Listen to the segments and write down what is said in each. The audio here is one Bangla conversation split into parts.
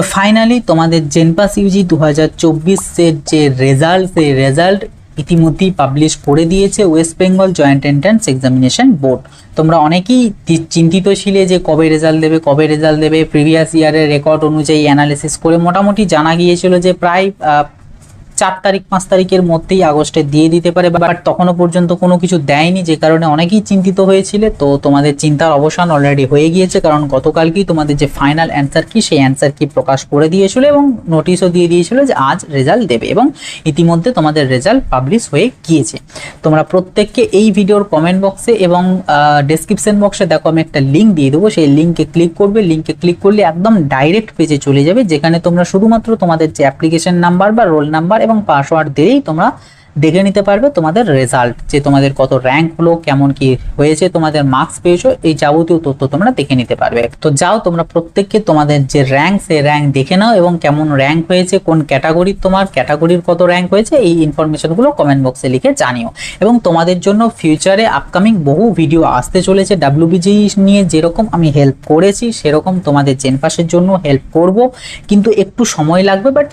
তো ফাইনালি তোমাদের জেনপাস ইউজি 2024 এর যে রেজাল্ট, সেই রেজাল্ট ইতিমধ্যেই পাবলিশ করে দিয়েছে West Bengal joint entrance examination board. তোমরা অনেকেই চিন্তিত ছিলে যে কবে রেজাল্ট দেবে। প্রিভিয়াস ইয়ারের রেকর্ড অনুযায়ী অ্যানালিসিস করে মোটামুটি জানা গিয়েছিল যে প্রায় 4 তারিখ 5 তারিখের মধ্যেই আগস্টে দিয়ে দিতে পারে, বাট তখনও পর্যন্ত কোনো কিছু দেয়নি, যে কারণে অনেকেই চিন্তিত হয়েছিল। তো তোমাদের চিন্তার অবসান অলরেডি হয়ে গিয়েছে, কারণ গতকালকেই তোমাদের যে ফাইনাল অ্যান্সার কি সেই অ্যান্সার কি প্রকাশ করে দিয়েছিল এবং নোটিশও দিয়ে দিয়েছিল যে আজ রেজাল্ট দেবে, এবং ইতিমধ্যে তোমাদের রেজাল্ট পাবলিশ হয়ে গিয়েছে। তোমরা প্রত্যেককে এই ভিডিওর কমেন্ট বক্সে এবং ডেসক্রিপশন বক্সে দেখো আমি একটা লিঙ্ক দিয়ে দেবো, সেই লিঙ্কে ক্লিক করবে। লিঙ্কে ক্লিক করলে একদম ডাইরেক্ট পেজে চলে যাবে, যেখানে তোমরা শুধুমাত্র তোমাদের যে অ্যাপ্লিকেশন নাম্বার বা রোল নাম্বার এবং পাসওয়ার্ড দিয়েই তোমরা দেখে নিতে পারবে তোমাদের রেজাল্ট, যে তোমাদের কত র্যাঙ্ক হলো, কেমন কি হয়েছে, তোমাদের মার্কস পেয়েছো, এই যাবতীয় তথ্য তোমরা দেখে নিতে পারবে। তো যাও তোমরা প্রত্যেককে তোমাদের যে র্যাঙ্ক, সেই র্যাঙ্ক দেখে নাও এবং কেমন র্যাঙ্ক হয়েছে, কোন ক্যাটাগরির, তোমার ক্যাটাগরির কত র্যাঙ্ক হয়েছে, এই ইনফরমেশনগুলো কমেন্ট বক্সে লিখে জানিও। এবং তোমাদের জন্য ফিউচারে আপকামিং বহু ভিডিও আসতে চলেছে। ডাব্লিউবিজি নিয়ে যেরকম আমি হেল্প করেছি সেরকম তোমাদের জেনপাসের জন্য হেল্প করব, কিন্তু একটু সময় লাগবে। বাট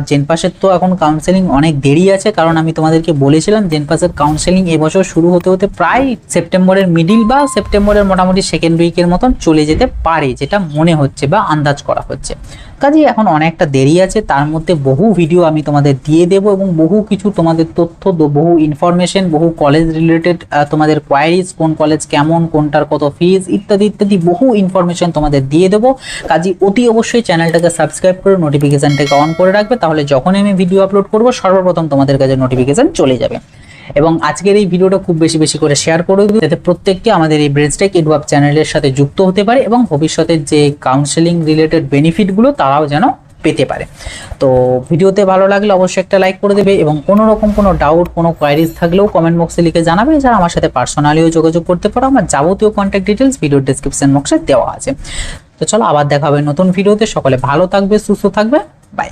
জেনপাসের তো এখন কাউন্সেলিং অনেক দেরি আছে, কারণ আমি তোমাদেরকে বলেছিলাম জেনপাসের কাউন্সেলিং এবছর শুরু হতে হতে প্রায় সেপ্টেম্বরের মিডিল বা সেপ্টেম্বরের মোটামুটি সেকেন্ড উইকের মতন চলে যেতে পারে, যেটা মনে হচ্ছে বা আন্দাজ করা হচ্ছে। কাজেই এখন অনেকটা দেরি আছে, তার মধ্যে বহু ভিডিও আমি তোমাদের দিয়ে দেবো এবং বহু কিছু তোমাদের তথ্য, বহু ইনফরমেশন, বহু কলেজ রিলেটেড তোমাদের কোয়ারিজ, কোন কলেজ কেমন, কোনটার কত ফিজ ইত্যাদি ইত্যাদি বহু ইনফরমেশন তোমাদের দিয়ে দেবো। কাজেই অতি অবশ্যই চ্যানেলটাকে সাবস্ক্রাইব করে নোটিফিকেশনটাকে অন করে রাখবে, তাহলে যখনই আমি ভিডিও আপলোড করবো সর্বপ্রথম তোমাদের কাছে নোটিফিকেশন চলে যাবে। এবং আজকের এই ভিডিওটা খুব বেশি করে শেয়ার করে দিন, যাতে প্রত্যেককে আমাদের এই ব্রেনস্টেক এডওয়াব চ্যানেলের সাথে যুক্ত হতে পারে এবং ভবিষ্যতের যে কাউন্সেলিং রিলেটেড বেনিফিটগুলো তারাও যেন পেতে পারে। তো ভিডিওতে ভালো লাগলে অবশ্যই একটা লাইক করে দেবে এবং কোনো রকম কোনো ডাউট, কোনো কোয়ারিজ থাকলেও কমেন্ট বক্সে লিখে জানাবে। এছাড়া আমার সাথে পার্সোনালিও যোগাযোগ করতে পারো, আমার যাবতীয় কন্ট্যাক্ট ডিটেলস ভিডিওর ডেসক্রিপশন বক্সে দেওয়া আছে। তো চলো আবার দেখা হবে নতুন ভিডিওতে। সকলে ভালো থাকবে, সুস্থ থাকবে, বাই।